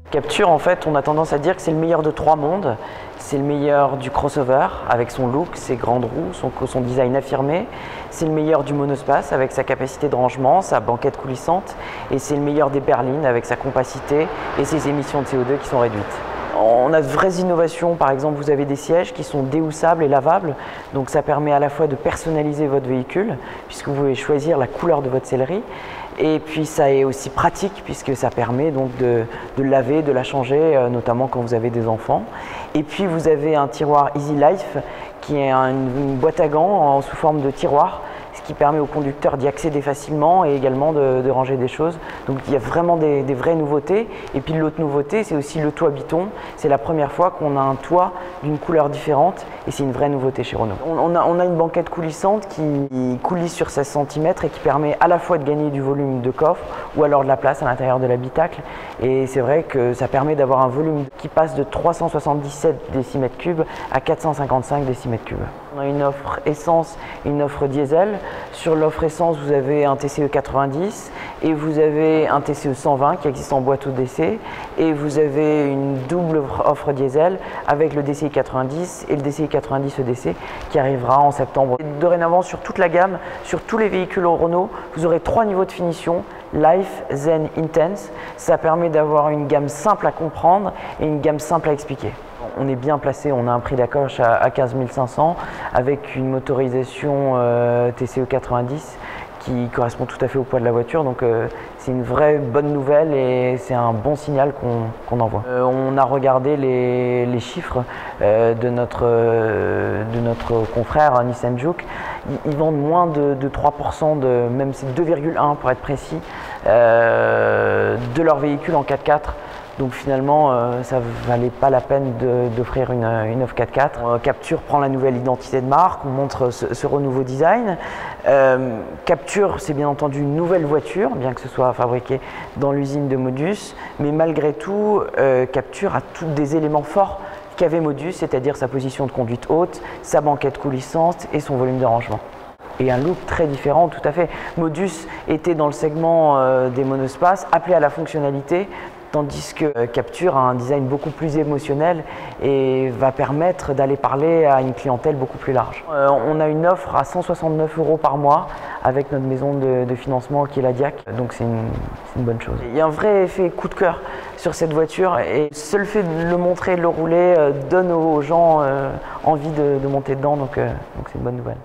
Captur, en fait, on a tendance à dire que c'est le meilleur de trois mondes. C'est le meilleur du crossover avec son look, ses grandes roues, son design affirmé. C'est le meilleur du monospace avec sa capacité de rangement, sa banquette coulissante. Et c'est le meilleur des berlines avec sa compacité et ses émissions de CO2 qui sont réduites. On a de vraies innovations, par exemple vous avez des sièges qui sont déhoussables et lavables, donc ça permet à la fois de personnaliser votre véhicule puisque vous pouvez choisir la couleur de votre sellerie, et puis ça est aussi pratique puisque ça permet donc de laver, de la changer, notamment quand vous avez des enfants. Et puis vous avez un tiroir Easy Life qui est une boîte à gants sous forme de tiroir, ce qui permet au conducteur d'y accéder facilement et également de ranger des choses. Donc il y a vraiment des vraies nouveautés. Et puis l'autre nouveauté, c'est aussi le toit Biton. C'est la première fois qu'on a un toit d'une couleur différente et c'est une vraie nouveauté chez Renault. On a une banquette coulissante qui coulisse sur 16 cm et qui permet à la fois de gagner du volume de coffre ou alors de la place à l'intérieur de l'habitacle. Et c'est vrai que ça permet d'avoir un volume qui passe de 377 décimètres3 à 455 décimètres3. On a une offre essence et une offre diesel. Sur l'offre essence, vous avez un TCE 90 et vous avez un TCE 120 qui existe en boîte au DC, et vous avez une double offre diesel avec le DCI 90 et le DCI 90 EDC qui arrivera en septembre. Et dorénavant, sur toute la gamme, sur tous les véhicules Renault, vous aurez 3 niveaux de finition: Life, Zen, Intense. Ça permet d'avoir une gamme simple à comprendre et une gamme simple à expliquer. On est bien placé, on a un prix d'accroche à 15 500 avec une motorisation TCE 90 qui correspond tout à fait au poids de la voiture, donc c'est une vraie bonne nouvelle et c'est un bon signal qu'on envoie. On a regardé les chiffres de notre confrère Nissan Juke. Ils vendent moins de 3%, même c'est 2,1 pour être précis, de leurs véhicules en 4x4. Donc finalement, ça ne valait pas la peine d'offrir une offre 4x4. Captur prend la nouvelle identité de marque, on montre ce renouveau design. Captur, c'est bien entendu une nouvelle voiture, bien que ce soit fabriqué dans l'usine de Modus. Mais malgré tout, Captur a tous des éléments forts qu'avait Modus, c'est-à-dire sa position de conduite haute, sa banquette coulissante et son volume de rangement. Et un look très différent, tout à fait. Modus était dans le segment des monospaces, appelé à la fonctionnalité, tandis que Captur a un design beaucoup plus émotionnel et va permettre d'aller parler à une clientèle beaucoup plus large. On a une offre à 169 € par mois avec notre maison de financement qui est la Diac, donc c'est une bonne chose. Il y a un vrai effet coup de cœur sur cette voiture et le seul fait de le montrer, de le rouler, donne aux gens envie de monter dedans, donc c'est une bonne nouvelle.